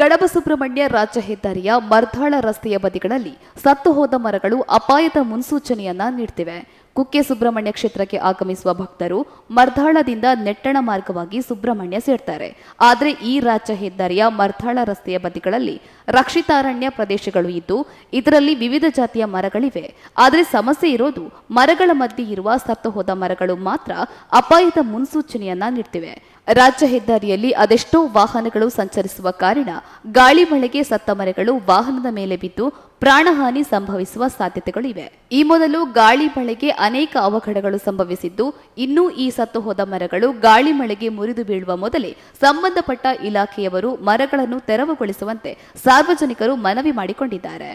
ಕಡಬ ಸುಬ್ರಹ್ಮಣ್ಯ ರಾಜ್ಯ ಹೆದ್ದಾರಿಯ ಮರ್ಧಾಳ ರಸ್ತೆಯ ಬದಿಗಳಲ್ಲಿ ಸತ್ತು ಹೋದ ಮರಗಳು ಅಪಾಯದ ಮುನ್ಸೂಚನೆಯನ್ನ ನೀಡುತ್ತಿವೆ. ಕುಕ್ಕೆ ಸುಬ್ರಹ್ಮಣ್ಯ ಕ್ಷೇತ್ರಕ್ಕೆ ಆಗಮಿಸುವ ಭಕ್ತರು ಮರ್ಧಾಳದಿಂದ ನೆಟ್ಟಣ ಮಾರ್ಗವಾಗಿ ಸುಬ್ರಹ್ಮಣ್ಯ ಸೇರ್ತಾರೆ. ಆದರೆ ಈ ರಾಜ್ಯ ಹೆದ್ದಾರಿಯ ಮರ್ಧಾಳ ರಸ್ತೆಯ ಬದಿಗಳಲ್ಲಿ ರಕ್ಷಿತಾರಣ್ಯ ಪ್ರದೇಶಗಳು ಇದ್ದು ಇದರಲ್ಲಿ ವಿವಿಧ ಜಾತಿಯ ಮರಗಳಿವೆ. ಆದರೆ ಸಮಸ್ಯೆ ಇರೋದು ಮರಗಳ ಮಧ್ಯೆ ಇರುವ ಸತ್ತು ಹೋದ ಮರಗಳು ಮಾತ್ರ ಅಪಾಯದ ಮುನ್ಸೂಚನೆಯನ್ನ ನೀಡುತ್ತಿವೆ. ರಾಜ್ಯ ಹೆದ್ದಾರಿಯಲ್ಲಿ ಅದೆಷ್ಟೋ ವಾಹನಗಳು ಸಂಚರಿಸುವ ಕಾರಣ ಗಾಳಿ ಮಳೆಗೆ ಸತ್ತ ಮರಗಳು ವಾಹನದ ಮೇಲೆ ಬಿದ್ದು ಪ್ರಾಣಹಾನಿ ಸಂಭವಿಸುವ ಸಾಧ್ಯತೆಗಳಿವೆ. ಈ ಮೊದಲು ಗಾಳಿ ಮಳೆಗೆ ಅನೇಕ ಅವಘಡಗಳು ಸಂಭವಿಸಿದ್ದು, ಇನ್ನೂ ಈ ಸತ್ತು ಹೋದ ಮರಗಳು ಗಾಳಿ ಮಳೆಗೆ ಮುರಿದು ಬೀಳುವ ಮೊದಲೇ ಸಂಬಂಧಪಟ್ಟ ಇಲಾಖೆಯವರು ಮರಗಳನ್ನು ತೆರವುಗೊಳಿಸುವಂತೆ ಸಾರ್ವಜನಿಕರು ಮನವಿ ಮಾಡಿಕೊಂಡಿದ್ದಾರೆ.